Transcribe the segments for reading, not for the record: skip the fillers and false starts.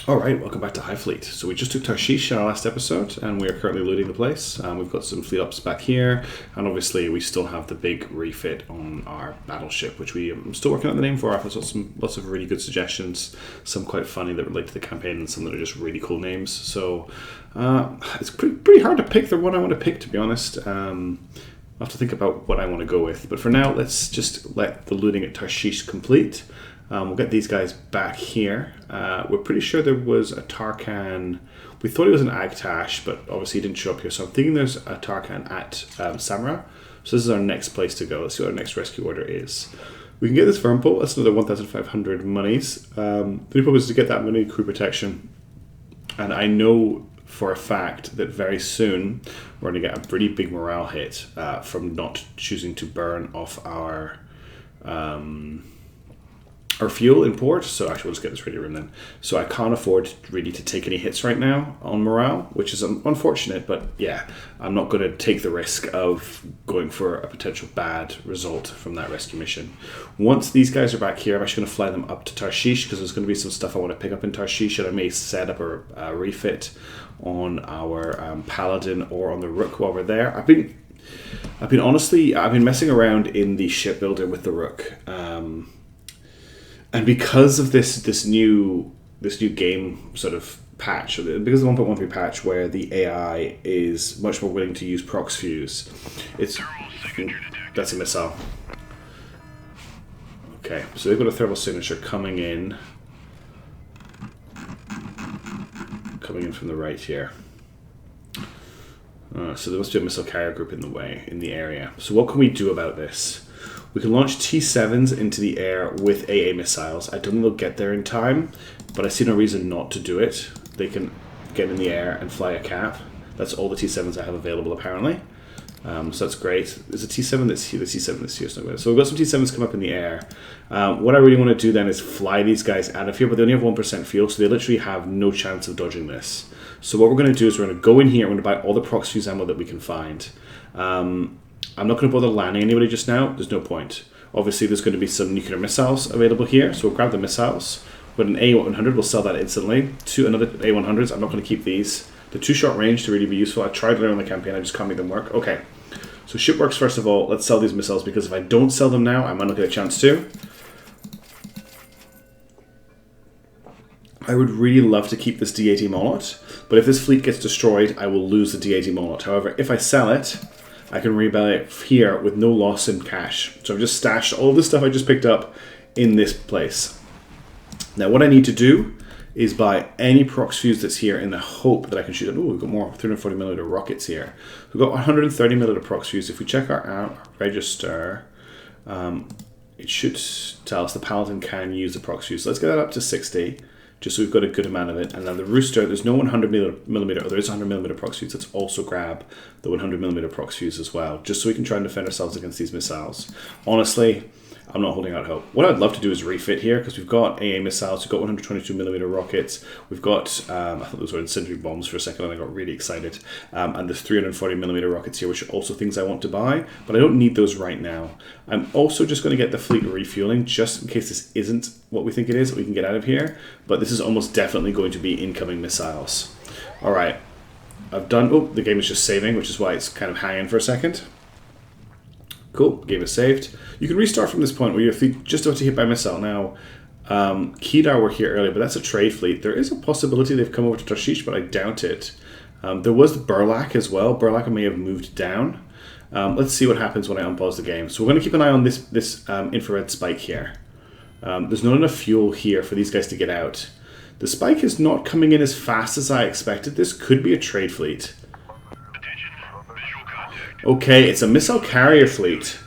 Alright, welcome back to Highfleet. So we just took Tarshish in our last episode, and we are currently looting the place. We've got some fleet ops back here, and obviously we still have the big refit on our battleship, which I'm still working on the name for. I've got lots of really good suggestions, some quite funny that relate to the campaign, and some that are just really cool names. So it's pretty hard to pick the one I want to pick, to be honest. I'll have to think about what I want to go with. But for now, let's just let the looting at Tarshish complete. We'll get these guys back here. We're pretty sure there was a Tarkhan. We thought it was an Agtash, but obviously he didn't show up here. So I'm thinking there's a Tarkhan at Samra. So this is our next place to go. Let's see what our next rescue order is. We can get this Vermpole. That's another 1,500 monies. The only problem is to get that money crew protection. And I know for a fact that very soon we're going to get a pretty big morale hit from not choosing to burn off our fuel in port. So actually we'll just get this radio room then. So I can't afford really to take any hits right now on morale, which is unfortunate, but yeah, I'm not going to take the risk of going for a potential bad result from that rescue mission. Once these guys are back here, I'm actually going to fly them up to Tarshish because there's going to be some stuff I want to pick up in Tarshish, and I may set up a refit on our Paladin or on the Rook while we're there. I've been messing around in the shipbuilder with the Rook. And because of this new game sort of patch, because of the 1.13 patch where the AI is much more willing to use prox fuse, that's a missile. Okay, so they've got a thermal signature coming in from the right here. So there must be a missile carrier group in the area. So what can we do about this? We can launch T7s into the air with AA missiles. I don't think they'll get there in time, but I see no reason not to do it. They can get in the air and fly a cap. That's all the T7s I have available, apparently. So that's great. There's a T7 that's here. The T7 that's here. So we've got some T7s come up in the air. What I really want to do then is fly these guys out of here, but they only have 1% fuel, so they literally have no chance of dodging this. So what we're going to do is we're going to go in here. We're going to buy all the prox fuse ammo that we can find. I'm not going to bother landing anybody just now. There's no point. Obviously, there's going to be some nuclear missiles available here, so we'll grab the missiles. But an A100, we'll sell that instantly. Another A100s, I'm not going to keep these. They're too short range to really be useful. I tried earlier in the campaign, I just can't make them work. Okay, so shipworks first of all. Let's sell these missiles, because if I don't sell them now, I might not get a chance to. I would really love to keep this D80 Monot, but if this fleet gets destroyed, I will lose the D80 Monot. However, if I sell it, I can rebel it here with no loss in cash. So I've just stashed all the stuff I just picked up in this place. Now what I need to do is buy any prox fuse that's here in the hope that I can shoot it. Oh, we've got more 340mm rockets here. We've got 130mm prox fuse. If we check our register, it should tell us the Paladin can use the prox fuse. So let's get that up to 60. Just so we've got a good amount of it. And now the Rooster, there's no 100mm, or there is 100mm prox fuse. Let's also grab the 100mm prox fuse as well, just so we can try and defend ourselves against these missiles. Honestly, I'm not holding out hope. What I'd love to do is refit here, because we've got AA missiles, we've got 122mm rockets, we've got, I thought those were incendiary bombs for a second and I got really excited, and there's 340mm rockets here, which are also things I want to buy, but I don't need those right now. I'm also just going to get the fleet refueling, just in case this isn't what we think it is, that we can get out of here, but this is almost definitely going to be incoming missiles. Alright, I've done, oh, the game is just saving, which is why it's kind of hanging for a second. Cool, game is saved. You can restart from this point where you're just about to hit by missile. Now, Kedar were here earlier, but that's a trade fleet. There is a possibility they've come over to Tarshish, but I doubt it. There was Burlak as well. Burlak may have moved down. Let's see what happens when I unpause the game. So we're going to keep an eye on this infrared spike here. There's not enough fuel here for these guys to get out. The spike is not coming in as fast as I expected. This could be a trade fleet. Okay, it's a missile carrier fleet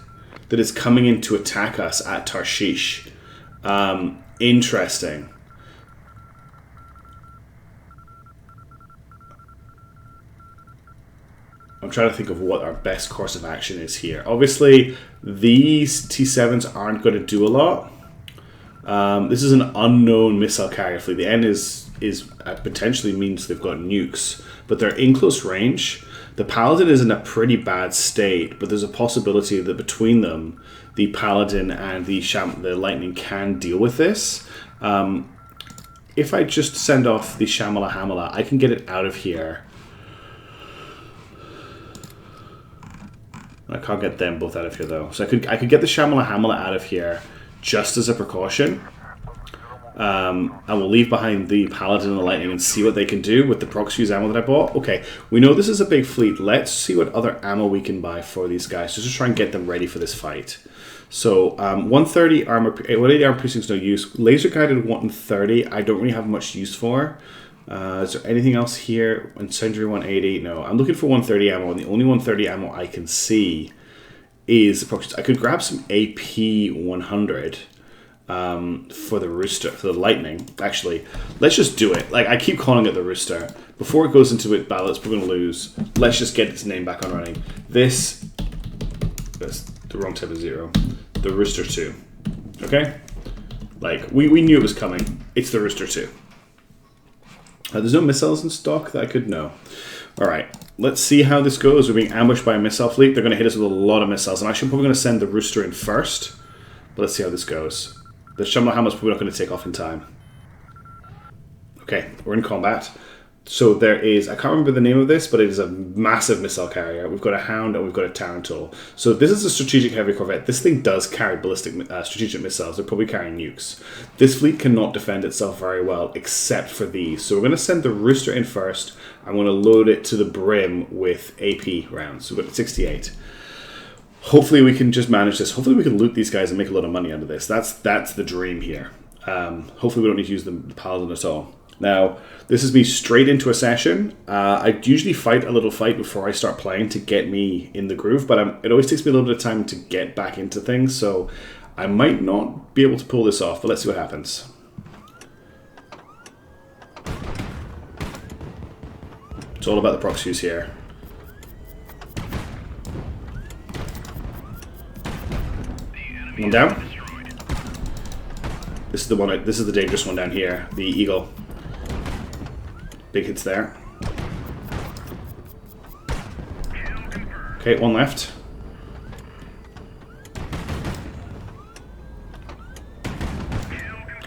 that is coming in to attack us at Tarshish. Interesting. I'm trying to think of what our best course of action is here. Obviously, these T7s aren't going to do a lot. This is an unknown missile carrier fleet. The N is potentially means they've got nukes, but they're in close range. The Paladin is in a pretty bad state, but there's a possibility that between them, the Paladin and the Lightning can deal with this. if I just send off the Shamala Hamala, I can get it out of here. I can't get them both out of here though. So I could get the Shamala Hamala out of here just as a precaution. And we'll leave behind the Paladin and the Lightning and see what they can do with the proc fuse ammo that I bought. Okay, we know this is a big fleet. Let's see what other ammo we can buy for these guys, just to try and get them ready for this fight. So 130 armor, 180 armor piercing is no use. Laser guided 130, I don't really have much use for. Is there anything else here? Incendiary 180, no. I'm looking for 130 ammo, and the only 130 ammo I can see is the proc fuse. I could grab some AP 100. For the Rooster, for the Lightning. Actually, let's just do it. Like, I keep calling it the Rooster. Before it goes into it battle, it's probably going to lose. Let's just get its name back on running. That's the wrong type of 0. The Rooster 2. Okay? Like, we knew it was coming. It's the Rooster 2. There's no missiles in stock that I could know. Alright, let's see how this goes. We're being ambushed by a missile fleet. They're going to hit us with a lot of missiles. I'm actually probably going to send the Rooster in first. But let's see how this goes. The Shamala Hammer's probably not going to take off in time. Okay, we're in combat. So there is, I can't remember the name of this, but it is a massive missile carrier. We've got a Hound and we've got a Tarantul. So this is a strategic heavy corvette. This thing does carry ballistic strategic missiles. They're probably carrying nukes. This fleet cannot defend itself very well except for these. So we're going to send the Rooster in first. I'm going to load it to the brim with AP rounds. So we've got 68. Hopefully we can just manage this. Hopefully we can loot these guys and make a lot of money out of this. That's the dream here. Hopefully we don't need to use the Paladin at all. Now, this is me straight into a session. I usually fight a little fight before I start playing to get me in the groove, but it always takes me a little bit of time to get back into things, so I might not be able to pull this off, but let's see what happens. It's all about the proc fuse here. One down. This is the one. This is the dangerous one down here. The Eagle. Big hits there. Okay, one left.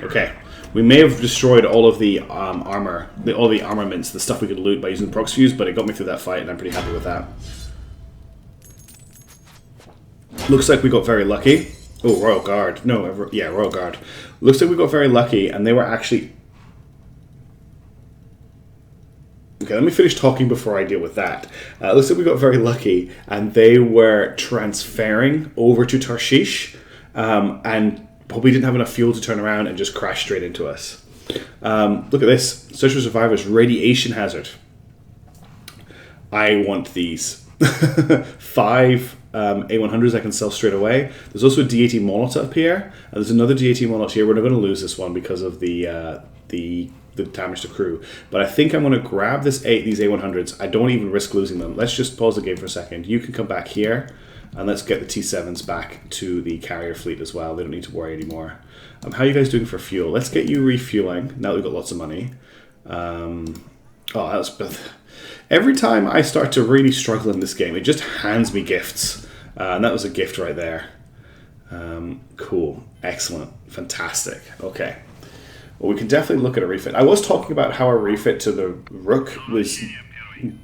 Okay, we may have destroyed all of the armor, all the armaments, the stuff we could loot by using the proc fuse, but it got me through that fight, and I'm pretty happy with that. Looks like we got very lucky. Oh, Royal Guard. No, yeah, Royal Guard. Looks like we got very lucky, and they were actually... Okay, let me finish talking before I deal with that. Looks like we got very lucky, and they were transferring over to Tarshish, and probably didn't have enough fuel to turn around and just crash straight into us. Look at this. Search for survivors. Radiation hazard. I want these. 5... A100s I can sell straight away. There's also a D80 Molotov up here, and there's another D80 Molotov here. We're not going to lose this one because of the damage to crew. But I think I'm going to grab these A100s. I don't even risk losing them. Let's just pause the game for a second. You can come back here, and let's get the T7s back to the carrier fleet as well. They don't need to worry anymore. How are you guys doing for fuel? Let's get you refueling, now that we've got lots of money. Oh, that was... Every time I start to really struggle in this game, it just hands me gifts. And that was a gift right there. Cool. Excellent. Fantastic. Okay. Well, we can definitely look at a refit. I was talking about how a refit to the Rook was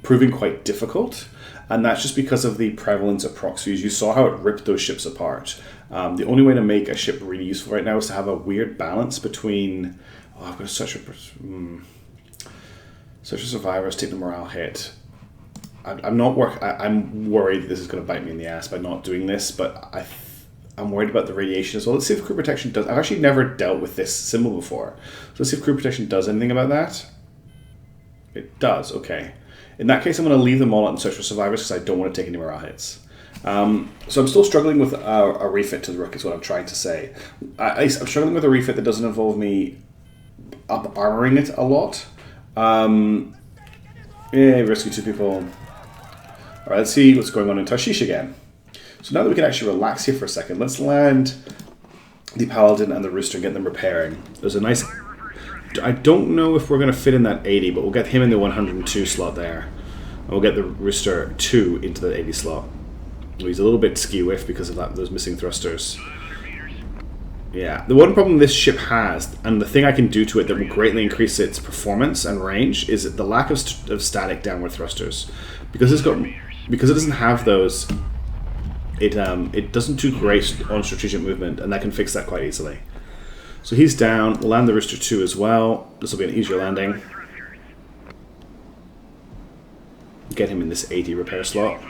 proving quite difficult. And that's just because of the prevalence of proc fuse. You saw how it ripped those ships apart. The only way to make a ship really useful right now is to have a weird balance between... Oh, I've got such a... Search for survivors, take the morale hit. I'm worried this is going to bite me in the ass by not doing this, but I'm worried about the radiation as well. Let's see if crew protection does... I've actually never dealt with this symbol before. So let's see if crew protection does anything about that. It does, okay. In that case, I'm going to leave them all out and search for survivors because I don't want to take any morale hits. So I'm still struggling with a refit to the Rook is what I'm trying to say. I'm struggling with a refit that doesn't involve me up-armoring it a lot. Yeah, rescue 2 people. Alright, let's see what's going on in Tarshish again. So now that we can actually relax here for a second, let's land the Paladin and the Rooster and get them repairing. There's a nice... I don't know if we're going to fit in that 80, but we'll get him in the 102 slot there. And we'll get the Rooster 2 into the 80 slot. Well, he's a little bit skew-whiff because of those missing thrusters. Yeah, the one problem this ship has, and the thing I can do to it that will greatly increase its performance and range, is the lack of static downward thrusters. Because it doesn't have those, it doesn't do great on strategic movement, and that can fix that quite easily. So he's down. We'll land the Rooster 2 as well. This will be an easier landing. Get him in this 80 repair slot.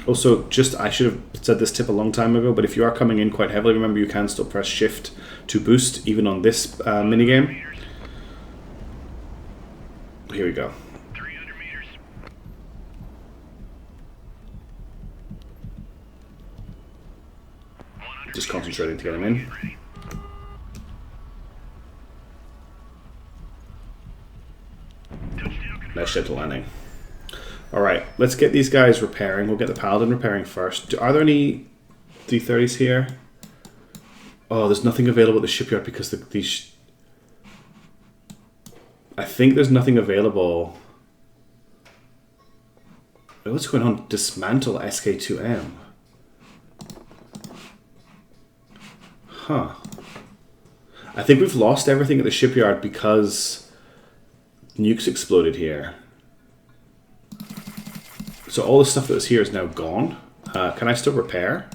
Also, I should have said this tip a long time ago, but if you are coming in quite heavily, remember you can still press shift to boost, even on this minigame. Here we go. 300 meters. Just concentrating to get him in. Nice shuttle landing. Alright, let's get these guys repairing. We'll get the Paladin repairing first. Are there any D30s here? Oh, there's nothing available at the shipyard because I think there's nothing available. What's going on? Dismantle SK2M. Huh. I think we've lost everything at the shipyard because nukes exploded here. So all the stuff that was here is now gone. Can I still repair?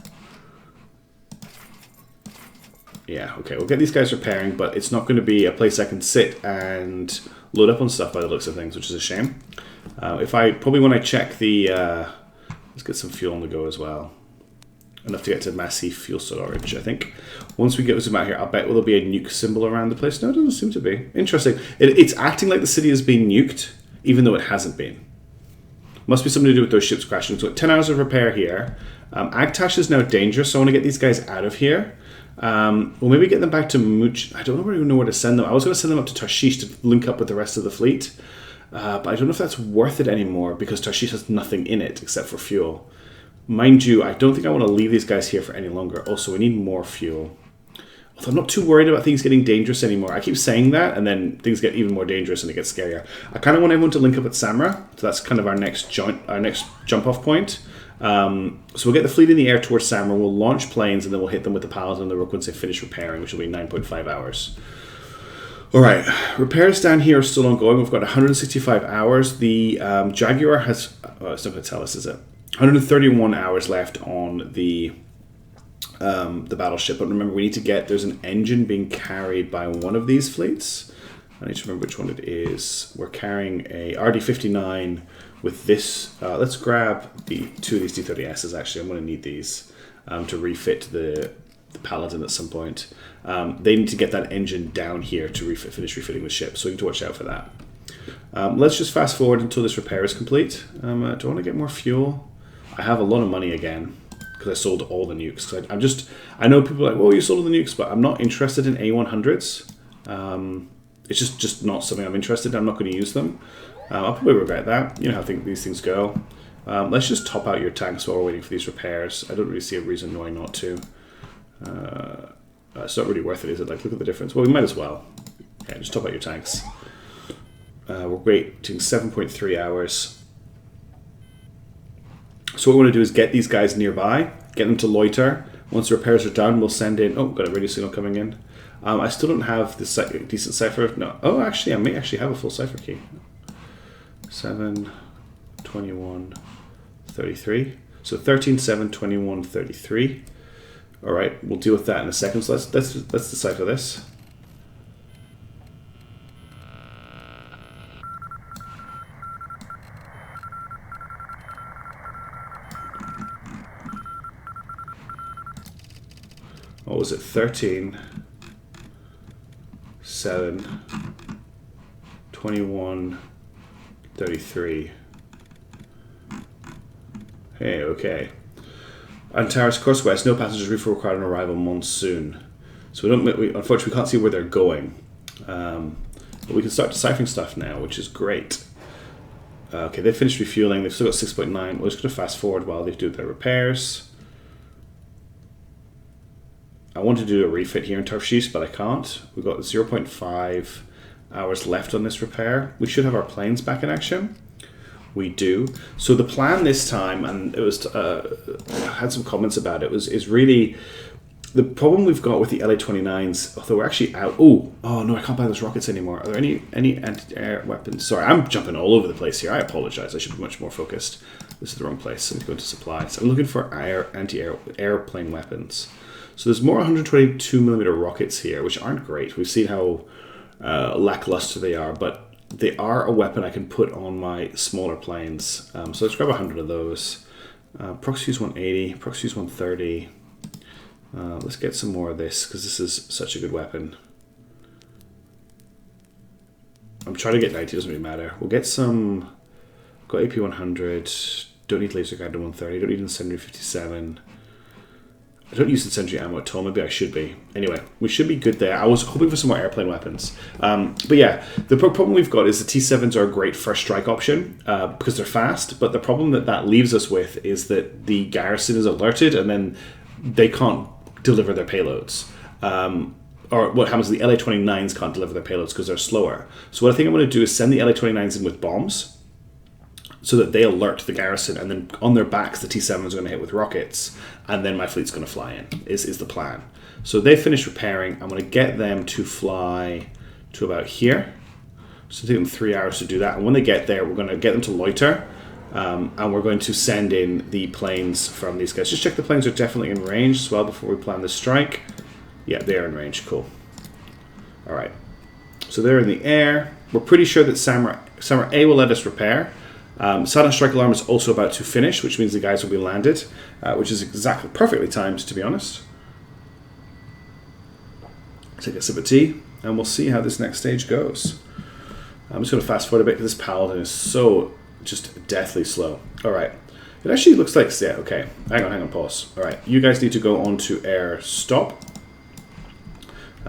Yeah, okay. We'll get these guys repairing, but it's not going to be a place I can sit and load up on stuff by the looks of things, which is a shame. Probably when I check the... let's get some fuel on the go as well. Enough to get to massive fuel storage, I think. Once we get some out here, I'll bet there'll be a nuke symbol around the place. No, it doesn't seem to be. Interesting. It's acting like the city has been nuked, even though it hasn't been. Must be something to do with those ships crashing. So 10 hours of repair here. Agtash is now dangerous, so I want to get these guys out of here. We'll maybe get them back to Much. I don't even know where to send them. I was going to send them up to Tarshish to link up with the rest of the fleet. But I don't know if that's worth it anymore because Tarshish has nothing in it except for fuel. Mind you, I don't think I want to leave these guys here for any longer. Also, we need more fuel. Although I'm not too worried about things getting dangerous anymore. I keep saying that, and then things get even more dangerous and it gets scarier. I kind of want everyone to link up at Samra, so that's kind of our next jump-off point. So we'll get the fleet in the air towards Samra, we'll launch planes, and then we'll hit them with the Paladin and the Rook once they finish repairing, which will be 9.5 hours. Alright, repairs down here are still ongoing. We've got 165 hours. The Jaguar has... Oh, it's not going to tell us, is it? 131 hours left on the battleship, but remember we need to get, there's an engine being carried by one of these fleets. I need to remember which one it is. We're carrying a RD-59 with this. Let's grab the two of these D-30Ss. Actually, I'm going to need these to refit the Paladin at some point. They need to get that engine down here to finish refitting the ship, so we need to watch out for that. Let's just fast forward until this repair is complete. Do I want to get more fuel? I have a lot of money again because I sold all the nukes. I know people are like, well, you sold all the nukes, but I'm not interested in A100s. It's just not something I'm interested in. I'm not going to use them. I'll probably regret that. You know how these things go. Let's just top out your tanks while we're waiting for these repairs. I don't really see a reason why not to. It's not really worth it, is it? Like, look at the difference. Well, we might as well. Okay, just top out your tanks. We're waiting 7.3 hours. So what we want to do is get these guys nearby, get them to loiter. Once the repairs are done, we'll send in... Oh, got a radio signal coming in. I still don't have this decent cipher. No. Oh, actually, I may actually have a full cipher key. 7, 21, 33. So 13, 7, 21, 33. All right, we'll deal with that in a second. So let's decipher this. What was it? 13, 7, 21, 33. Hey, okay. Antares course west, no passengers refuel required on arrival monsoon. So unfortunately we can't see where they're going. But we can start deciphering stuff now, which is great. Okay, they've finished refueling. They've still got 6.9. We're just going to fast forward while they do their repairs. I want to do a refit here in Tarshish, but I can't. We've got 0.5 hours left on this repair. We should have our planes back in action. We do. So the plan this time, and it was I had some comments about it, is really The problem we've got with the LA-29s, although we're actually out... Oh no, I can't buy those rockets anymore. Are there any anti-air weapons? Sorry, I'm jumping all over the place here. I apologize. I should be much more focused. This is the wrong place. Let me go into supplies. I'm looking for airplane weapons. So there's more 122mm rockets here, which aren't great. We've seen how lackluster they are, but they are a weapon I can put on my smaller planes. So let's grab 100 of those. Proxy's 180, Proxy's 130. Let's get some more of this, because this is such a good weapon. I'm trying to get 90, doesn't really matter. We'll get some... Got AP 100, don't need laser guide to 130, don't need incendiary 57. I don't use incendiary ammo at all, maybe I should be. Anyway, we should be good there. I was hoping for some more airplane weapons. But yeah, the problem we've got is the T7s are a great first strike option because they're fast, but the problem that leaves us with is that the garrison is alerted and then they can't deliver their payloads. Or what happens is the LA-29s can't deliver their payloads because they're slower. So what I think I'm going to do is send the LA-29s in with bombs so that they alert the garrison, and then on their backs the T7s are going to hit with rockets, and then my fleet's going to fly in, is the plan. So they finished repairing. I'm going to get them to fly to about here. So it'll take them 3 hours to do that. And when they get there, we're going to get them to loiter, and we're going to send in the planes from these guys. Just check the planes are definitely in range as well before we plan the strike. Yeah, they are in range. Cool. All right. So they're in the air. We're pretty sure that Samurai A will let us repair. Silent Strike Alarm is also about to finish, which means the guys will be landed, which is exactly perfectly timed, to be honest. Take a sip of tea, and we'll see how this next stage goes. I'm just going to fast forward a bit because this Paladin is so just deathly slow. All right. It actually looks like... Yeah, okay. Hang on, pause. All right. You guys need to go on to air stop,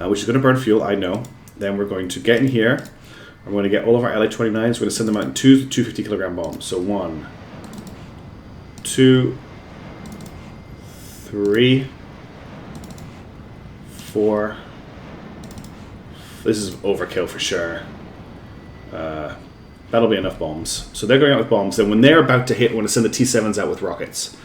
which is going to burn fuel, I know. Then we're going to get in here. I'm going to get all of our LA-29s. We're going to send them out in two 250-kilogram bombs. So 1, 2, 3, 4. This is overkill for sure. That'll be enough bombs. So they're going out with bombs. Then when they're about to hit, we're going to send the T7s out with rockets.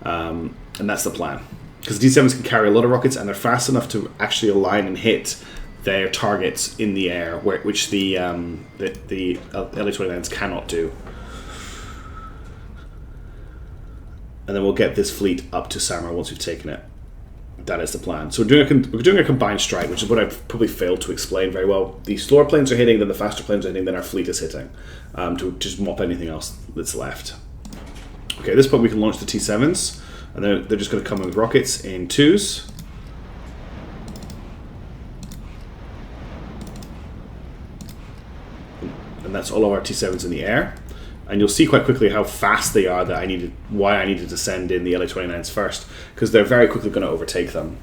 And that's the plan. Because the T7s can carry a lot of rockets, and they're fast enough to actually align and hit their targets in the air, which the LA-29s cannot do. And then we'll get this fleet up to Samurai once we've taken it. That is the plan. So we're doing a combined strike, which is what I've probably failed to explain very well. The slower planes are hitting, then the faster planes are hitting, then our fleet is hitting to just mop anything else that's left. Okay, at this point we can launch the T7s, and they're just going to come in with rockets in 2s. And that's all of our T7s in the air. And you'll see quite quickly how fast they are, why I needed to send in the LA-29s first, because they're very quickly going to overtake them.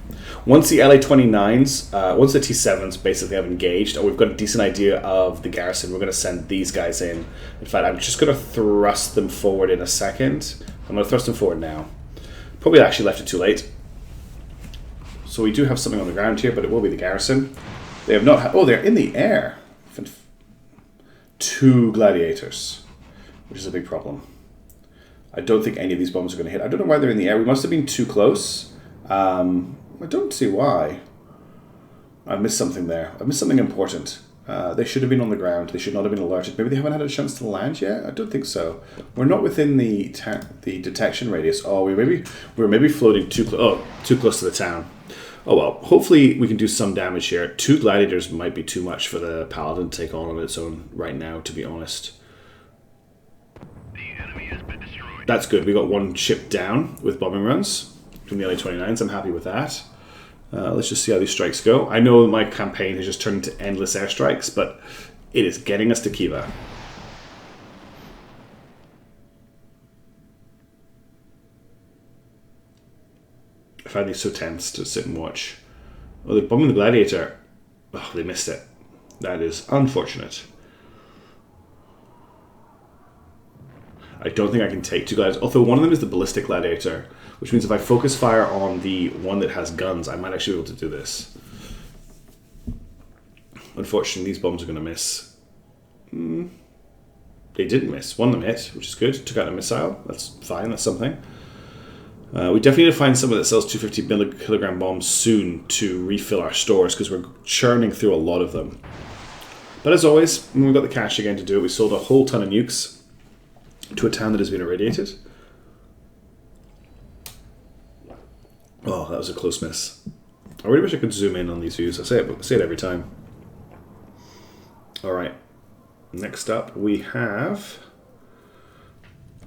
Once the LA-29s, once the T7s basically have engaged, or we've got a decent idea of the garrison, we're going to send these guys in. In fact, I'm just going to thrust them forward in a second. I'm going to thrust them forward now. Probably actually left it too late. So we do have something on the ground here, but it will be the garrison. They have not... Oh, they're in the air. 2 gladiators, which is a big problem. I don't think any of these bombs are going to hit. I don't know why they're in the air. We must have been too close. I don't see why. I missed something there. I missed something important. They should have been on the ground. They should not have been alerted. Maybe they haven't had a chance to land yet? I don't think so. We're not within the detection radius. Oh, we were maybe floating too close to the town. Oh well, hopefully we can do some damage here. 2 gladiators might be too much for the Paladin to take on its own right now, to be honest. The enemy has been destroyed. That's good. We got 1 ship down with bombing runs from the LA-29s. I'm happy with that. Let's just see how these strikes go. I know my campaign has just turned into endless airstrikes, but it is getting us to Kiva. I find these so tense to sit and watch. Oh, they're bombing the Gladiator. Oh, they missed it. That is unfortunate. I don't think I can take 2 gladiators. Although one of them is the ballistic gladiator, which means if I focus fire on the one that has guns, I might actually be able to do this. Unfortunately, these bombs are going to miss. They didn't miss. One of them hit, which is good. Took out a missile. That's fine. That's something. We definitely need to find someone that sells 250 kilogram bombs soon to refill our stores, because we're churning through a lot of them. But as always, when we've got the cash again to do it, we sold a whole ton of nukes to a town that has been irradiated. Oh, that was a close miss. I really wish I could zoom in on these views. I say it every time. Alright. Next up, we have...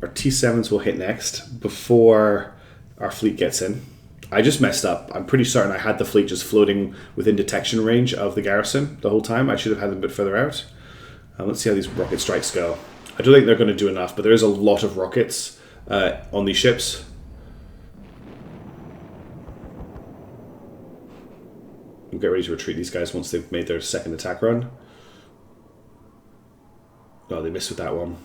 Our T7s will hit next before our fleet gets in. I just messed up. I'm pretty certain I had the fleet just floating within detection range of the garrison the whole time. I should have had them a bit further out. Let's see how these rocket strikes go. I don't think they're going to do enough, but there is a lot of rockets on these ships. We'll get ready to retreat these guys once they've made their second attack run. Oh, they missed with that one.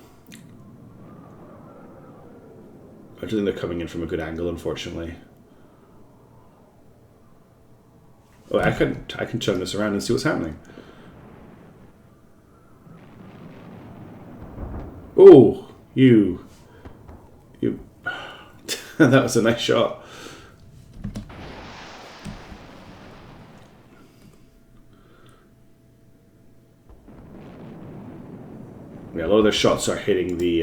I don't think they're coming in from a good angle, unfortunately. Oh, I can turn this around and see what's happening. Oh, you. That was a nice shot. Yeah, a lot of their shots are hitting the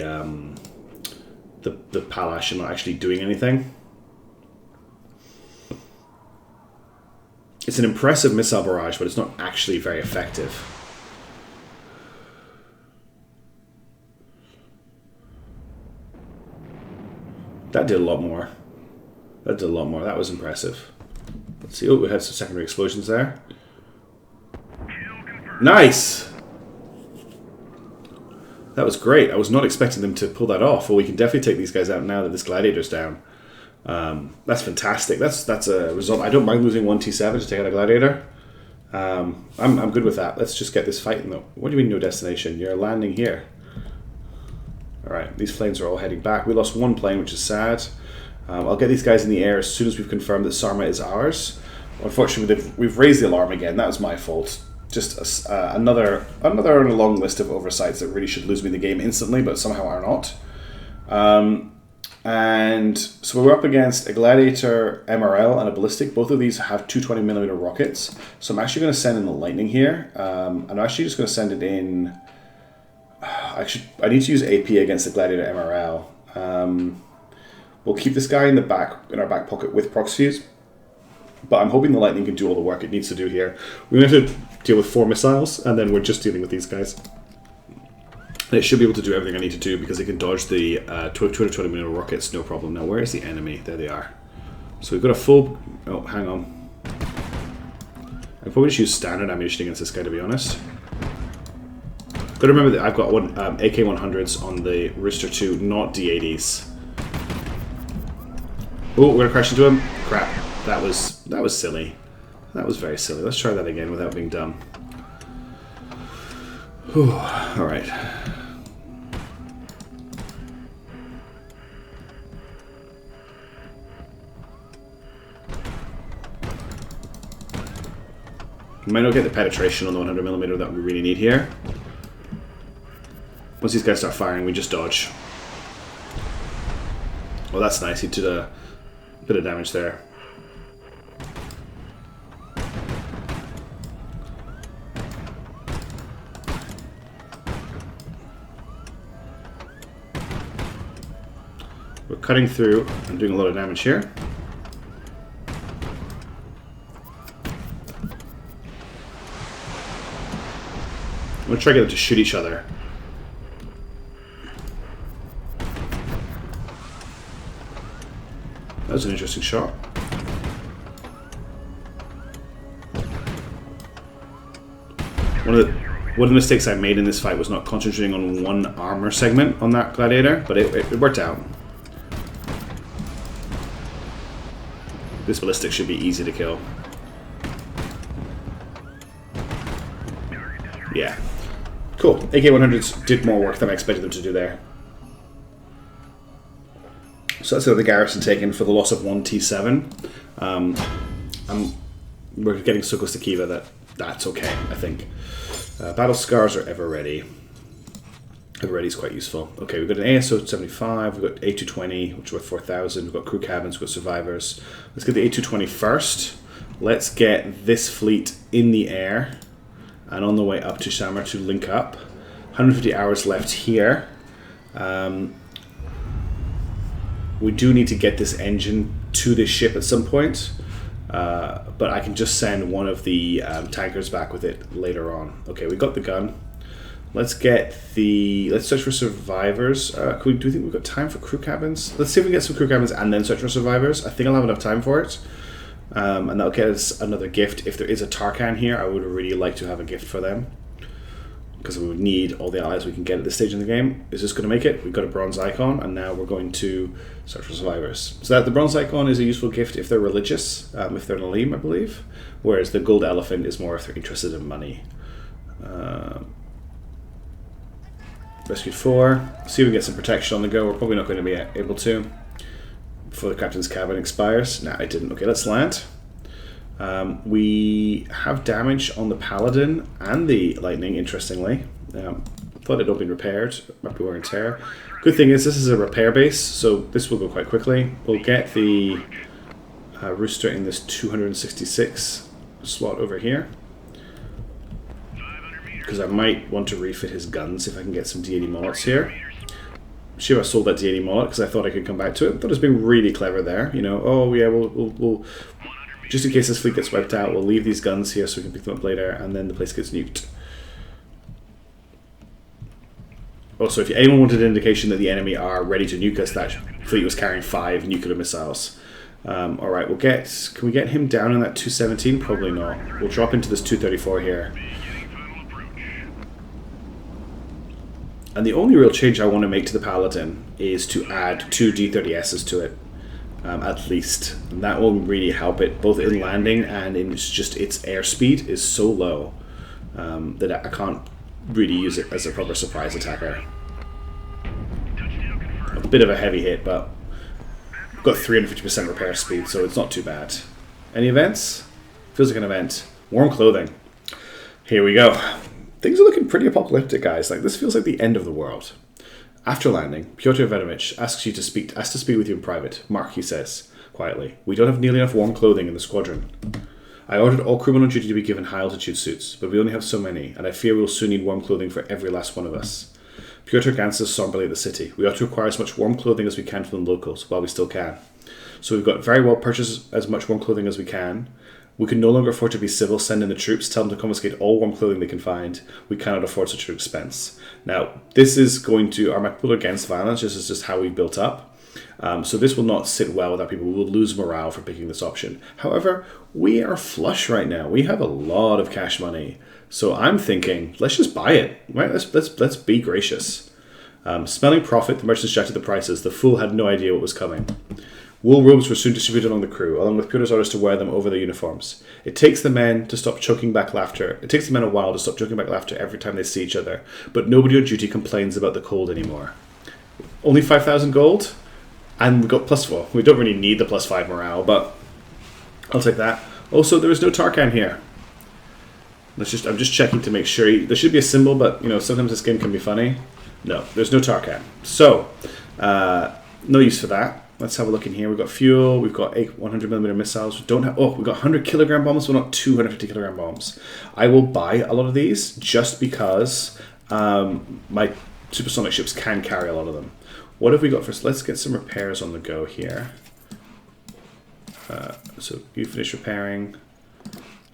Palash and not actually doing anything. It's an impressive missile barrage, but it's not actually very effective. That did a lot more. That did a lot more. That was impressive. Let's see. Oh, we had some secondary explosions there. Nice! That was great. I was not expecting them to pull that off. Well, we can definitely take these guys out now that this gladiator's down. That's fantastic. That's a result. I don't mind losing one T7 to take out a gladiator. I'm good with that. Let's just get this fight. No, what do you mean no destination? You're landing here. Alright, these planes are all heading back. We lost one plane, which is sad. I'll get these guys in the air as soon as we've confirmed that Sarma is ours. Unfortunately, we've raised the alarm again. That was my fault. Just another on a long list of oversights that really should lose me the game instantly, but somehow are not. And so we're up against a Gladiator MRL and a Ballistic. Both of these have 220mm rockets. So I'm actually going to send in the Lightning here. I'm actually just going to send it in... I need to use AP against the Gladiator MRL. We'll keep this guy in our back pocket with Prox Fuse. But I'm hoping the Lightning can do all the work it needs to do here. We're going to deal with 4 missiles, and then we're just dealing with these guys. And it should be able to do everything I need to do because it can dodge the 220mm rockets, no problem. Now, where is the enemy? There they are. So we've got a full... Oh, hang on. I'll probably just use standard ammunition against this guy, to be honest. Got to remember that I've got one AK-100s on the Rooster 2, not D-80s. Oh, we're going to crash into him. Crap. That was silly. That was very silly. Let's try that again without being dumb. Whew. All right. We might not get the penetration on the 100mm that we really need here. Once these guys start firing, we just dodge. Well, that's nice. He did a bit of damage there. We're cutting through and doing a lot of damage here. I'm going to try to get them to shoot each other. That was an interesting shot. One of the mistakes I made in this fight was not concentrating on one armor segment on that gladiator, but it worked out. This ballistic should be easy to kill. Yeah. Cool. AK-100s did more work than I expected them to do there. So that's the garrison taken for the loss of one T7. We're getting so close to Kiva that that's okay, I think. Battle Scars are ever ready. Already is quite useful. Okay, we've got an ASO 75, we've got A220, which is worth 4,000, we've got crew cabins, we've got survivors. Let's get the A220 first. Let's get this fleet in the air and on the way up to Shamar to link up. 150 hours left here. We do need to get this engine to this ship at some point, but I can just send one of the tankers back with it later on. Okay, we got the gun. Let's search for survivors. Do we think we've got time for crew cabins? Let's see if we can get some crew cabins and then search for survivors. I think I'll have enough time for it. And that'll get us another gift. If there is a Tarkan here, I would really like to have a gift for them, because we would need all the allies we can get at this stage in the game. Is this going to make it? We've got a bronze icon, and now we're going to search for survivors. So that the bronze icon is a useful gift if they're religious, if they're an Aleem, I believe, whereas the gold elephant is more if they're interested in money. Rescued 4. See if we get some protection on the go. We're probably not going to be able to before the captain's cabin expires. Nah, I didn't. Okay, let's land. We have damage on the Paladin and the Lightning, interestingly. Thought it had been repaired. Might be wear and tear. Good thing is this is a repair base, so this will go quite quickly. We'll get the Rooster in this 266 slot over here, because I might want to refit his guns if I can get some D80 Molots here. Shiva sold that D80 Molot because I thought I could come back to it. Thought it was being really clever there. You know, oh yeah, we'll just in case this fleet gets wiped out, we'll leave these guns here so we can pick them up later, and then the place gets nuked. Also, if anyone wanted an indication that the enemy are ready to nuke us, that fleet was carrying 5 nuclear missiles. Alright, can we get him down in that 217? Probably not. We'll drop into this 234 here. And the only real change I want to make to the Paladin is to add 2 D30Ss to it, at least. And that will really help it, both in landing and in just its airspeed is so low that I can't really use it as a proper surprise attacker. A bit of a heavy hit, but I've got 350% repair speed, so it's not too bad. Any events? Feels like an event. Warm clothing. Here we go. Things are looking pretty apocalyptic, guys. Like, this feels like the end of the world. After landing, Pyotr Ivanovich asks to speak with you in private. Mark, he says, quietly. We don't have nearly enough warm clothing in the squadron. I ordered all crewmen on duty to be given high-altitude suits, but we only have so many, and I fear we will soon need warm clothing for every last one of us. Pyotr glances somberly at the city. We ought to acquire as much warm clothing as we can from the locals, while we still can. So we've got very well purchased as much warm clothing as we can. We can no longer afford to be civil, send in the troops, tell them to confiscate all warm clothing they can find. We cannot afford such an expense. Now, this is going to, our people are against violence, this is just how we built up. So this will not sit well with our people. We will lose morale for picking this option. However, we are flush right now. We have a lot of cash money. So I'm thinking, let's just buy it. Right? Let's be gracious. Smelling profit, the merchants shouted the prices. The fool had no idea what was coming. Wool robes were soon distributed among the crew, along with Pyotr's orders to wear them over their uniforms. It takes the men to stop choking back laughter. It takes the men a while to stop choking back laughter every time they see each other, but nobody on duty complains about the cold anymore. Only 5,000 gold, and we got +4. We don't really need the +5 morale, but I'll take that. Also, there is no Tarkan here. I'm just checking to make sure. There should be a symbol, but you know sometimes this game can be funny. No, there's no Tarkan. So, no use for that. Let's have a look in here. We've got fuel. We've got 100mm missiles. We don't have. Oh, we've got 100kg bombs, but not 250kg bombs. I will buy a lot of these just because my supersonic ships can carry a lot of them. What have we got first? Let's get some repairs on the go here. So you finish repairing,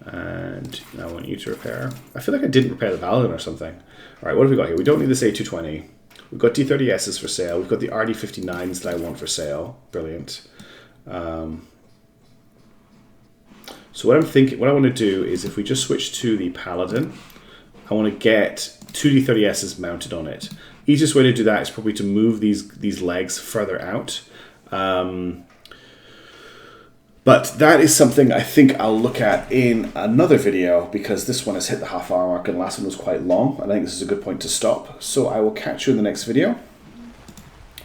and now I want you to repair. I feel like I didn't repair the Paladin or something. All right, what have we got here? We don't need this A220. We've got D30Ss for sale. We've got the RD59s that I want for sale. Brilliant. So what I'm thinking, what I want to do is if we just switch to the Paladin, I want to get 2 D30Ss mounted on it. Easiest way to do that is probably to move these legs further out. But that is something I think I'll look at in another video, because this one has hit the half-hour mark and the last one was quite long, and I think this is a good point to stop. So I will catch you in the next video,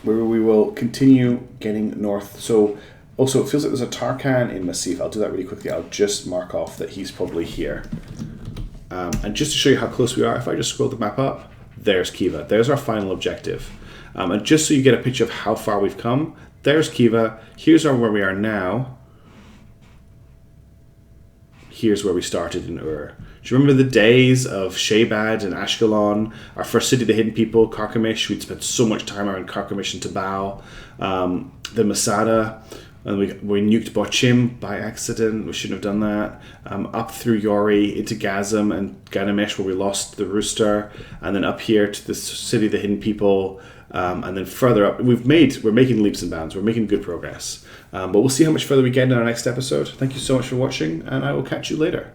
where we will continue getting north. So also, it feels like there's a Tarkan in Massif. I'll do that really quickly. I'll just mark off that he's probably here. And just to show you how close we are, if I just scroll the map up, there's Kiva. There's our final objective. And just so you get a picture of how far we've come, there's Kiva. Here's where we are now. Here's where we started in Ur. Do you remember the days of Shebad and Ashkelon, our first city, the hidden people, Carchemish? We'd spent so much time around Carchemish and Tabal. The Masada, and we nuked Bochim by accident. We shouldn't have done that. Up through Yori into Gazam and Ganamesh, where we lost the rooster, and then up here to the city, the hidden people, and then further up. We're making leaps and bounds. We're making good progress. But we'll see how much further we get in our next episode. Thank you so much for watching, and I will catch you later.